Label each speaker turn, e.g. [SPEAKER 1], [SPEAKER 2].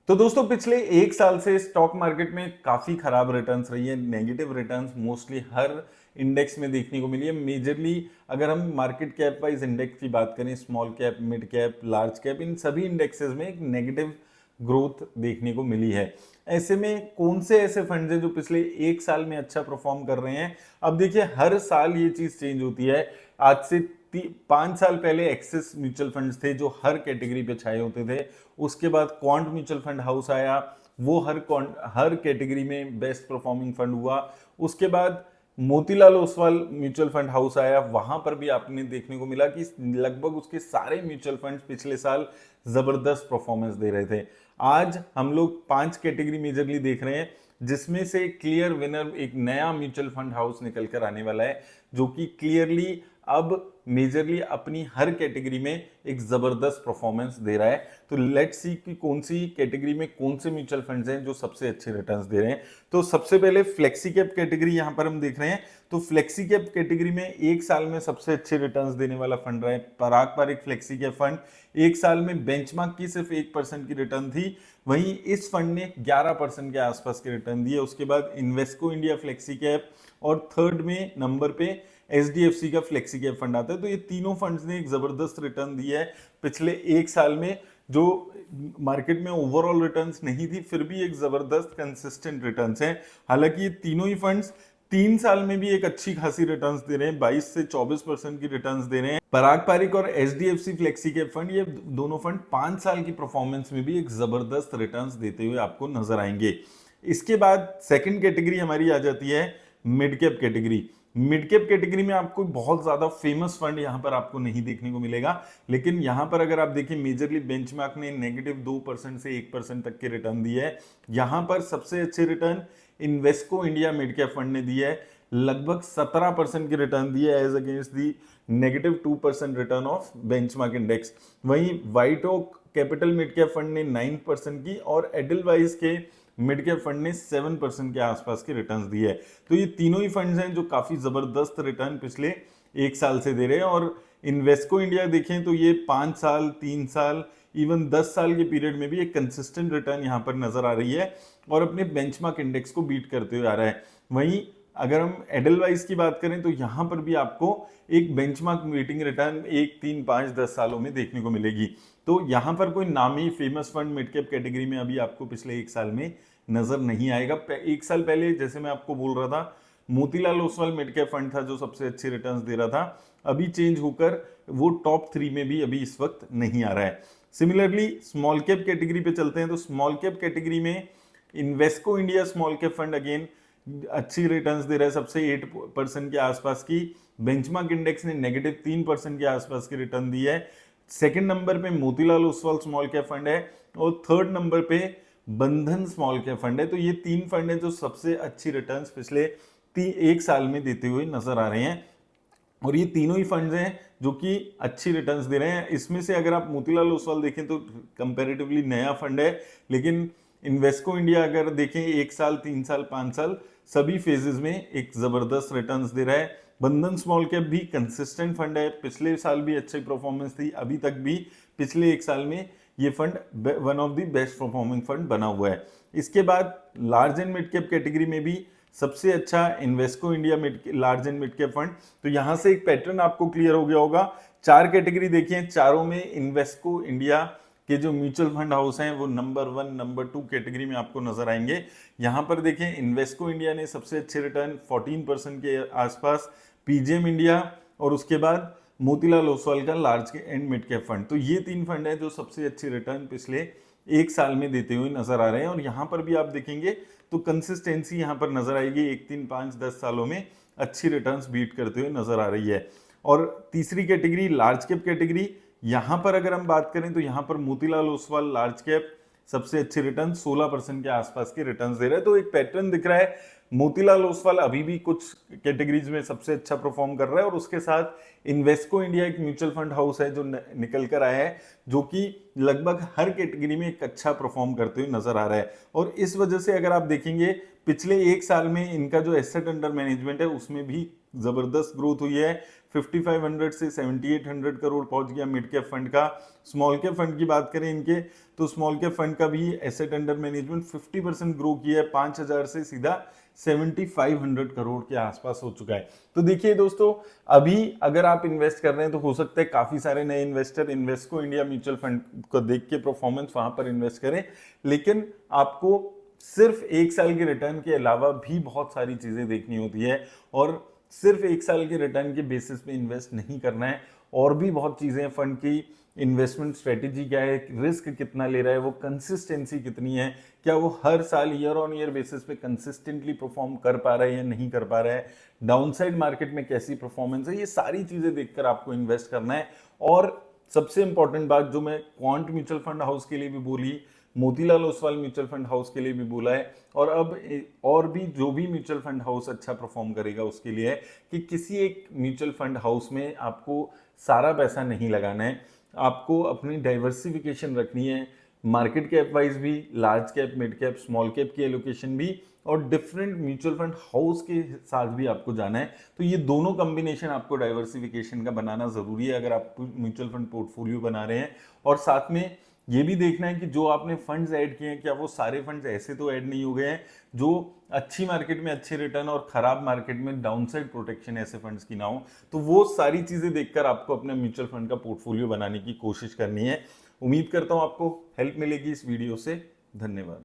[SPEAKER 1] तो दोस्तों पिछले एक साल से स्टॉक मार्केट में काफी खराब रिटर्न्स रही है। नेगेटिव रिटर्न्स मोस्टली हर इंडेक्स में देखने को मिली है। मेजरली अगर हम मार्केट कैप वाइज इंडेक्स की बात करें, small cap, mid cap, large cap, इन सभी इंडेक्सेस में एक नेगेटिव ग्रोथ देखने को मिली है। ऐसे में कौन से ऐसे फंड्स हैं जो पिछले एक साल में अच्छा परफॉर्म कर रहे हैं? अब देखिए, हर साल ये चीज चेंज होती है। आज से 5 साल पहले एक्सिस म्यूचुअल फंड्स थे जो हर कैटेगरी पे छाए होते थे। उसके बाद क्वांट म्यूचुअल फंड हाउस आया, वो हर कैटेगरी में बेस्ट परफॉर्मिंग फंड हुआ। उसके बाद Motilal Oswal mutual fund house आया, वहां पर भी आपने देखने को मिला कि लगभग उसके सारे म्यूचुअल फंड पिछले साल जबरदस्त परफॉर्मेंस दे रहे थे। आज हम लोग 5 कैटेगरी मेजरली देख रहे हैं, जिसमें से क्लियर विनर एक नया म्यूचुअल फंड हाउस निकल कर आने वाला है, जो कि क्लियरली अब मेजरली अपनी हर कैटेगरी में एक जबरदस्त परफॉर्मेंस दे रहा है। तो लेट्स सी कि कौन सी कैटेगरी में कौन से म्यूचुअल फंड्स हैं जो सबसे अच्छे रिटर्न्स दे रहे हैं। तो सबसे पहले फ्लेक्सी कैप कैटेगरी यहां पर हम देख रहे हैं। तो फ्लेक्सी कैप कैटेगरी में एक साल में सबसे अच्छे रिटर्न्स देने वाला फंड रहा है पराग पारिक फ्लेक्सी कैप फंड। एक साल में बेंचमार्क की सिर्फ 1% की रिटर्न थी, वहीं इस फंड ने 11% के आसपास के रिटर्न दिए। उसके बाद इन्वेस्को इंडिया फ्लेक्सी कैप और थर्ड में नंबर पे एचडीएफसी का फ्लेक्सी कैप फंड आता है। तो ये तीनों फंड्स ने एक जबरदस्त रिटर्न दिया है पिछले एक साल में, जो मार्केट में ओवरऑल रिटर्न्स नहीं थी, फिर भी एक जबरदस्त कंसिस्टेंट रिटर्न्स हैं। हालांकि ये तीनों ही फंड्स 3 साल में भी एक अच्छी खासी रिटर्न्स दे रहे हैं, 22 से 24% की रिटर्न्स दे रहे हैं। पराग पारिक और एचडीएफसी फ्लेक्सी कैप फंड, ये दोनों फंड 5 साल की परफॉर्मेंस में भी एक जबरदस्त रिटर्न्स देते हुए आपको नजर आएंगे। इसके बाद सेकंड कैटेगरी हमारी आ जाती है mid cap category. Mid cap category में आपको बहुत ज्यादा फेमस फंड यहां पर आपको नहीं देखने को मिलेगा, लेकिन यहां पर अगर आप देखें मेजरली बेंचमार्क ने -2% से 1% तक के रिटर्न दिए है। यहां पर सबसे अच्छे return Invesco India mid cap fund ने दिया है, लगभग 17% की रिटर्न दी है as against the -2% return of benchmark index. वहीं White Oak Capital mid cap fund ने 9% की और एडलवाइज के मिड कैप फंड ने 7% के आसपास के रिटर्न्स दिए है। तो ये तीनों ही फंड्स हैं जो काफी जबरदस्त रिटर्न पिछले एक साल से दे रहे हैं। और इन्वेस्को इंडिया देखें तो ये 5 साल, 3 साल, इवन 10 साल के पीरियड में भी एक कंसिस्टेंट रिटर्न यहाँ पर नजर आ रही है और अपने बेंचमार्क इंडेक्स को बीट करते हुए आ रहा है। वहीं अगर हम एडलवाइज की बात करें तो यहाँ पर भी आपको एक बेंचमार्क मीटिंग रिटर्न 1, 3, 5, 10 सालों में देखने को मिलेगी। तो यहाँ पर कोई नामी famous fund mid cap category में अभी आपको पिछले एक साल में नजर नहीं आएगा। एक साल पहले जैसे मैं आपको बोल रहा था, Motilal Oswal mid cap fund था जो सबसे अच्छे रिटर्न्स दे रहा था, अभी चेंज होकर वो टॉप 3 में भी अभी इस वक्त नहीं आ रहा है। सिमिलरली स्मॉल कैप कैटेगरी पे चलते हैं। तो स्मॉल कैप कैटेगरी में Invesco India small cap fund again अच्छी रिटर्न्स दे रहा है, सबसे 8% के आसपास की। बेंचमार्क इंडेक्स ने -3% के आसपास की रिटर्न दी है। सेकंड नंबर पे Motilal Oswal small cap fund है और थर्ड नंबर पे बंधन स्मॉल कैप फंड है। तो ये 3 फंड है जो सबसे अच्छी रिटर्न्स पिछले एक साल में देते हुए नजर आ रहे हैं और ये तीनों ही फंड्स हैं जो कि अच्छी रिटर्न्स दे रहे हैं। इसमें से अगर आप मोतीलाल ओसवाल देखें तो कंपैरेटिवली नया फंड है, लेकिन इन्वेस्को इंडिया अगर देखें 1 साल, 3 साल, 5 साल सभी फेजेस में एक जबरदस्त रिटर्न्स दे रहा है। बंधन स्मॉल कैप भी कंसिस्टेंट फंड है, पिछले साल भी अच्छी परफॉर्मेंस थी, अभी तक भी पिछले एक साल में ये fund one of the best performing fund बना हुआ है। इसके बाद large and mid cap category में भी सबसे अच्छा Invesco India mid large and mid cap fund. तो यहां से एक पैटर्न आपको क्लियर हो गया होगा। 4 कैटेगरी देखिए, चारों में इन्वेस्को इंडिया के जो म्यूचुअल फंड हाउस हैं वो नंबर 1, नंबर 2 कैटेगरी में आपको नजर आएंगे। यहां पर देखें इन्वेस्को इंडिया ने सबसे अच्छे रिटर्न 14% के आसपास, पीजीएम इंडिया और उसके बाद मोतीलाल ओसवाल का large and mid cap fund. तो ये 3 फंड है जो सबसे अच्छे रिटर्न पिछले एक साल में देते हुए नजर आ रहे हैं। और यहाँ पर भी आप देखेंगे तो कंसिस्टेंसी यहाँ पर नजर आएगी, 1, 3, 5, 10 सालों में अच्छी रिटर्न्स बीट करते हुए नजर आ रही है। और तीसरी कैटेगरी लार्ज कैप कैटेगरी, यहाँ पर अगर हम बात करें तो यहाँ पर मोतीलाल ओसवाल लार्ज कैप सबसे अच्छे रिटर्न 16% के आसपास के रिटर्न्स दे रहे हैं। तो एक पैटर्न दिख रहा है, मोतीलाल ओसवाल अभी भी कुछ कैटेगरीज में सबसे अच्छा परफॉर्म कर रहा है और उसके साथ इन्वेस्को इंडिया एक म्यूचुअल फंड हाउस है जो निकल कर आया है, जो कि लगभग हर कैटेगरी में एक अच्छा परफॉर्म करते हुए नजर आ रहा है। और इस वजह से अगर आप देखेंगे पिछले एक साल में इनका जो एसेट अंडर मैनेजमेंट है उसमें भी जबरदस्त ग्रोथ हुई है, 5500 से 7800 करोड़ पहुंच गया मिड कैप फंड का। स्मॉल कैप फंड की बात करें इनके, तो स्मॉल कैप फंड का भी एसेट अंडर मैनेजमेंट 50% ग्रो किया है, 5000 से सीधा 7500 करोड़ के आसपास हो चुका है। तो देखिए दोस्तों, अभी अगर आप इन्वेस्ट कर रहे हैं तो हो सकता है काफी सारे नए इन्वेस्टर इन्वेस्टको इंडिया म्यूचुअल फंड को देख के परफॉर्मेंस वहां पर इन्वेस्ट करें, लेकिन आपको सिर्फ एक साल के रिटर्न के अलावा भी बहुत सारी चीजें देखनी होती है, और सिर्फ एक साल के रिटर्न के बेसिस पे इन्वेस्ट नहीं करना है। और भी बहुत चीजें हैं, फंड की इन्वेस्टमेंट स्ट्रेटेजी क्या है, रिस्क कितना ले रहा है, वो कंसिस्टेंसी कितनी है, क्या वो हर साल ईयर ऑन ईयर बेसिस पे कंसिस्टेंटली परफॉर्म कर पा रहा है या नहीं कर पा रहा है, डाउनसाइड मार्केट में कैसी परफॉर्मेंस है, ये सारी चीजें देखकर आपको इन्वेस्ट करना है। और सबसे इंपॉर्टेंट बात जो मैं क्वांट म्यूचुअल फंड हाउस के लिए भी बोली, Motilal Oswal mutual fund house के लिए भी बोला है, और अब और भी जो भी म्यूचुअल फंड हाउस अच्छा परफॉर्म करेगा उसके लिए है कि किसी एक म्यूचुअल फंड हाउस में आपको सारा पैसा नहीं लगाना है, आपको अपनी डाइवर्सिफिकेशन रखनी है, मार्केट कैप वाइज भी, large cap, mid cap, small cap की एलोकेशन भी, और डिफरेंट म्यूचुअल फंड हाउस के साथ भी आपको जाना है। तो ये दोनों कॉम्बिनेशन आपको डाइवर्सिफिकेशन का बनाना जरूरी है अगर आप म्यूचुअल फंड पोर्टफोलियो बना रहे हैं। और साथ में ये भी देखना है कि जो आपने फंड्स ऐड किए हैं क्या वो सारे फंड्स ऐसे तो ऐड नहीं हो गए हैं जो अच्छी मार्केट में अच्छे रिटर्न और खराब मार्केट में डाउनसाइड प्रोटेक्शन ऐसे फंड्स की ना हो। तो वो सारी चीजें देखकर आपको अपने म्यूचुअल फंड का पोर्टफोलियो बनाने की कोशिश करनी है। उम्मीद करता हूं आपको हेल्प मिलेगी इस वीडियो से। धन्यवाद।